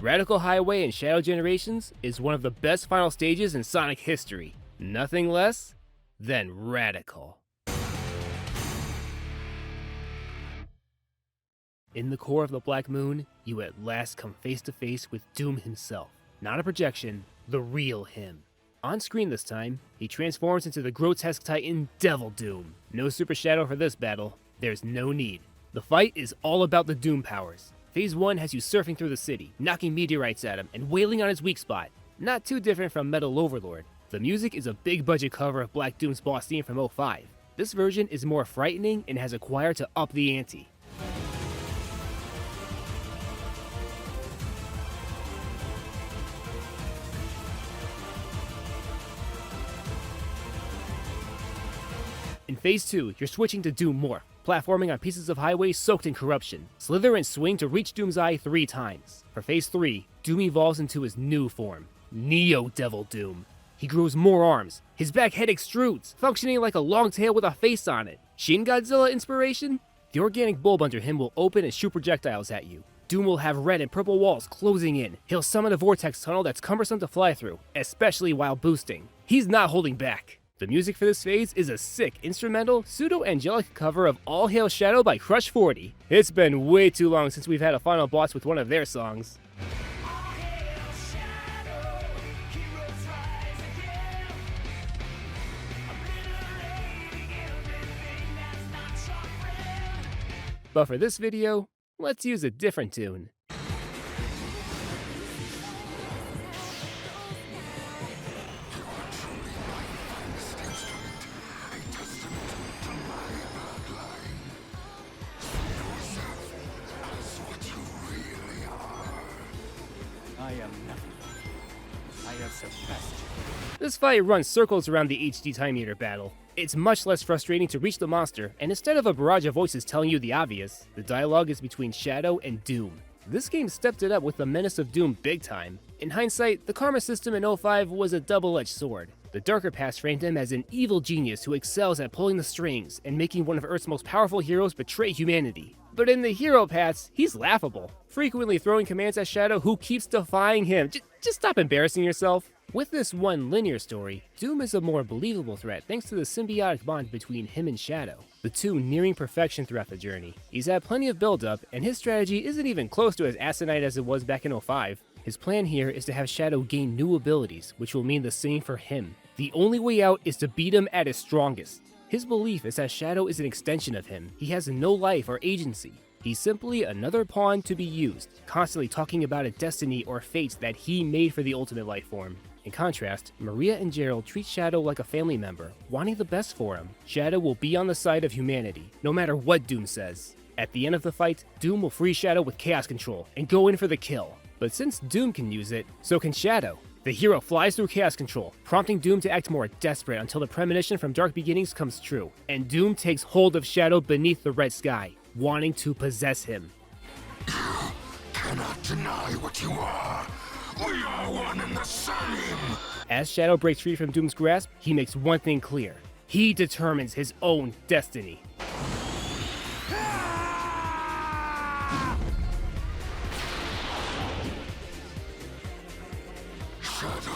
Radical Highway and Shadow Generations is one of the best final stages in Sonic history. Nothing less than radical. In the core of the Black Moon, you at last come face to face with Doom himself. Not a projection, the real him. On screen this time, he transforms into the grotesque titan Devil Doom. No Super Shadow for this battle, there's no need. The fight is all about the Doom powers. Phase 1 has you surfing through the city, knocking meteorites at him and wailing on his weak spot. not too different from Metal Overlord. The music is a big budget cover of Black Doom's boss theme from 05. This version is more frightening and has acquired to up the ante. In Phase 2, you're switching to Doom Morph, platforming on pieces of highway soaked in corruption. Slither and swing to reach Doom's eye 3 times. For Phase 3, Doom evolves into his new form, Neo Devil Doom. He grows more arms, his back head extrudes, functioning like a long tail with a face on it. Shin Godzilla inspiration? The organic bulb under him will open and shoot projectiles at you. Doom will have red and purple walls closing in. He'll summon a vortex tunnel that's cumbersome to fly through, especially while boosting. He's not holding back. The music for this phase is a sick, instrumental, pseudo-angelic cover of All Hail Shadow by Crush 40. It's been way too long since we've had a final boss with one of their songs. But for this video, let's use a different tune. I am nothing. I have surpassed you. This fight runs circles around the HD Time Eater battle. It's much less frustrating to reach the monster, and instead of a barrage of voices telling you the obvious, the dialogue is between Shadow and Doom. This game stepped it up with the menace of Doom big time. In hindsight, the karma system in 05 was a double-edged sword. The darker past framed him as an evil genius who excels at pulling the strings and making one of Earth's most powerful heroes betray humanity. But in the hero paths, he's laughable, frequently throwing commands at Shadow who keeps defying him. Just stop embarrassing yourself. With this one linear story, Doom is a more believable threat thanks to the symbiotic bond between him and Shadow, the two nearing perfection throughout the journey. He's had plenty of build-up, and his strategy isn't even close to as asinine as it was back in 05. His plan here is to have Shadow gain new abilities, which will mean the same for him. The only way out is to beat him at his strongest. His belief is that Shadow is an extension of him. He has no life or agency. He's simply another pawn to be used, constantly talking about a destiny or fate that he made for the ultimate life form. In contrast, Maria and Gerald treat Shadow like a family member, wanting the best for him. Shadow will be on the side of humanity, no matter what Doom says. At the end of the fight, Doom will free Shadow with Chaos Control and go in for the kill. But since Doom can use it, so can Shadow. The hero flies through Chaos Control, prompting Doom to act more desperate until the premonition from Dark Beginnings comes true, and Doom takes hold of Shadow beneath the red sky, wanting to possess him. You cannot deny what you are. We are one and the same. As Shadow breaks free from Doom's grasp, he makes one thing clear. He determines his own destiny. Shadow,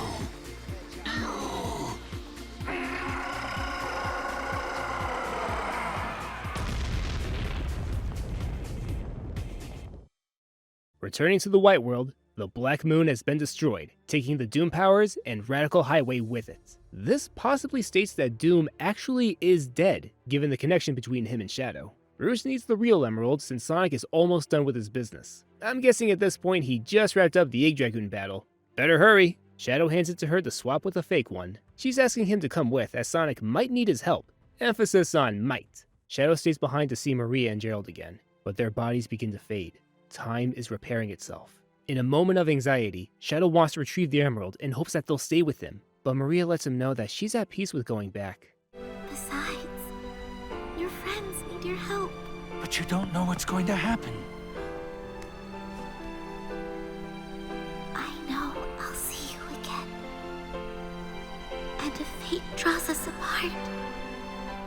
Returning to the White World, the Black Moon has been destroyed, taking the Doom powers and Radical Highway with it. This possibly states that Doom actually is dead, given the connection between him and Shadow. Rouge needs the real emerald since Sonic is almost done with his business. I'm guessing at this point he just wrapped up the Egg Dragoon battle. Better hurry! Shadow hands it to her to swap with a fake one. She's asking him to come with, as Sonic might need his help. Emphasis on might. Shadow stays behind to see Maria and Gerald again, but their bodies begin to fade. Time is repairing itself. In a moment of anxiety, Shadow wants to retrieve the emerald and hopes that they'll stay with him, but Maria lets him know that she's at peace with going back. Besides, your friends need your help. But you don't know what's going to happen. I know I'll see you again. And if fate draws us apart,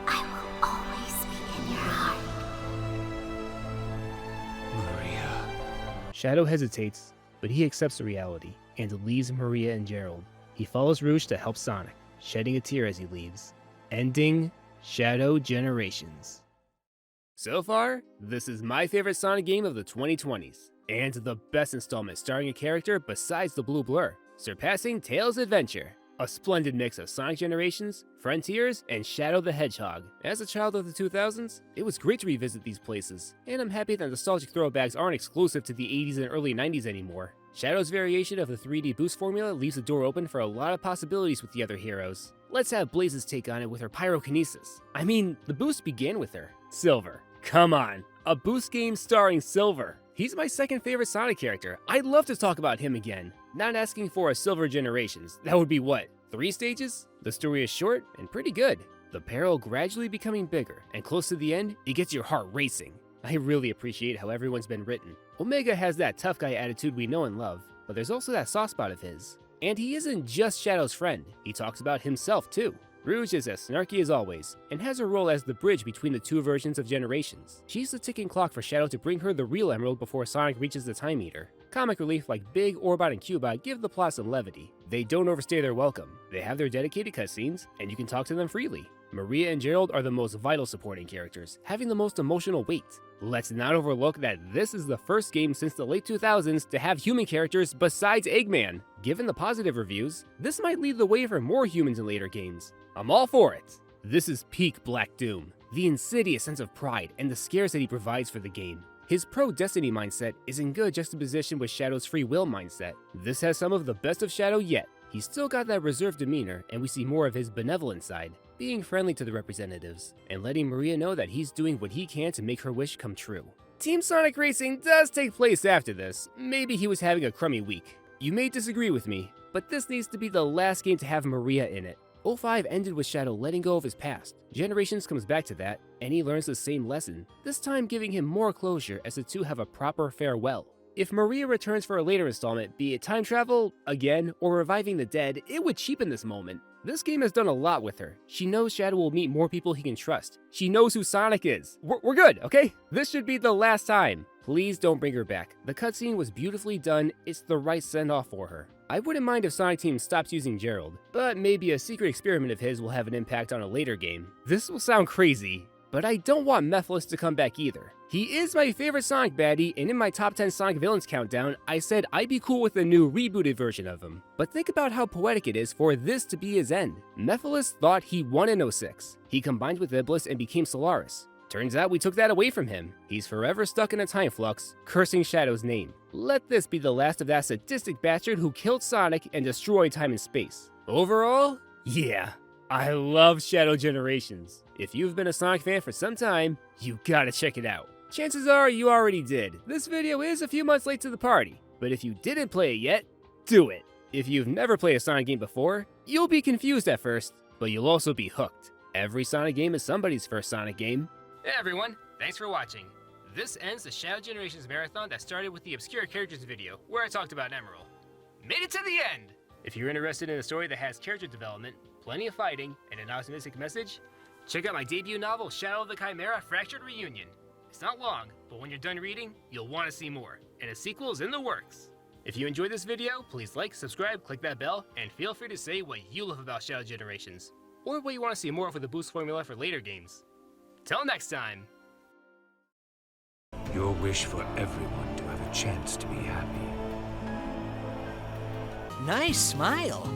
I will always be in your heart. Maria. Shadow hesitates, but he accepts the reality and leaves Maria and Gerald. He follows Rouge to help Sonic, shedding a tear as he leaves, ending Shadow Generations. So far, this is my favorite Sonic game of the 2020s, and the best installment starring a character besides the Blue Blur, surpassing Tails' Adventure. A splendid mix of Sonic Generations, Frontiers, and Shadow the Hedgehog. As a child of the 2000s, it was great to revisit these places, and I'm happy that nostalgic throwbacks aren't exclusive to the 80s and early 90s anymore. Shadow's variation of the 3D boost formula leaves the door open for a lot of possibilities with the other heroes. Let's have Blaze's take on it with her pyrokinesis. I mean, the boost began with her. Silver. Come on, a boost game starring Silver. He's my second favorite Sonic character. I'd love to talk about him again. Not asking for a Silver Generations. That would be what, 3 stages? The story is short and pretty good. The peril gradually becoming bigger, and close to the end, it gets your heart racing. I really appreciate how everyone's been written. Omega has that tough guy attitude we know and love, but there's also that soft spot of his. And he isn't just Shadow's friend, he talks about himself too. Rouge is as snarky as always, and has her role as the bridge between the two versions of Generations. She's the ticking clock for Shadow to bring her the real Emerald before Sonic reaches the Time Eater. Comic relief like Big, Orbot, and Cubot give the plot some levity. They don't overstay their welcome. They have their dedicated cutscenes, and you can talk to them freely. Maria and Gerald are the most vital supporting characters, having the most emotional weight. Let's not overlook that this is the first game since the late 2000s to have human characters besides Eggman. Given the positive reviews, this might lead the way for more humans in later games. I'm all for it. This is peak Black Doom, the insidious sense of pride and the scares that he provides for the game. His pro-Destiny mindset is in good juxtaposition with Shadow's free will mindset. This has some of the best of Shadow yet. He's still got that reserved demeanor, and we see more of his benevolent side, being friendly to the representatives, and letting Maria know that he's doing what he can to make her wish come true. Team Sonic Racing does take place after this. Maybe he was having a crummy week. You may disagree with me, but this needs to be the last game to have Maria in it. 05 ended with Shadow letting go of his past. Generations comes back to that, and he learns the same lesson, this time giving him more closure as the two have a proper farewell. If Maria returns for a later installment, be it time travel, again, or reviving the dead, it would cheapen this moment. This game has done a lot with her. She knows Shadow will meet more people he can trust. She knows who Sonic is. We're good, okay? This should be the last time. Please don't bring her back. The cutscene was beautifully done. It's the right send-off for her. I wouldn't mind if Sonic Team stops using Gerald, but maybe a secret experiment of his will have an impact on a later game. This will sound crazy, but I don't want Mephiles to come back either. He is my favorite Sonic baddie, and in my top 10 Sonic villains countdown, I said I'd be cool with a new rebooted version of him. But think about how poetic it is for this to be his end. Mephiles thought he won in 06. He combined with Iblis and became Solaris. Turns out we took that away from him. He's forever stuck in a time flux, cursing Shadow's name. Let this be the last of that sadistic bastard who killed Sonic and destroyed time and space. Overall, yeah, I love Shadow Generations. If you've been a Sonic fan for some time, you gotta check it out. Chances are you already did. This video is a few months late to the party, but if you didn't play it yet, do it. If you've never played a Sonic game before, you'll be confused at first, but you'll also be hooked. Every Sonic game is somebody's first Sonic game. Hey everyone, thanks for watching. This ends the Shadow Generations marathon that started with the Obscure Characters video, where I talked about Emerald. Made it to the end! If you're interested in a story that has character development, plenty of fighting, and an optimistic message, check out my debut novel, Shadow of the Chimera: Fractured Reunion. It's not long, but when you're done reading, you'll want to see more, and a sequel is in the works. If you enjoyed this video, please like, subscribe, click that bell, and feel free to say what you love about Shadow Generations, or what you want to see more of with the boost formula for later games. Till next time! Your wish for everyone to have a chance to be happy. Nice smile.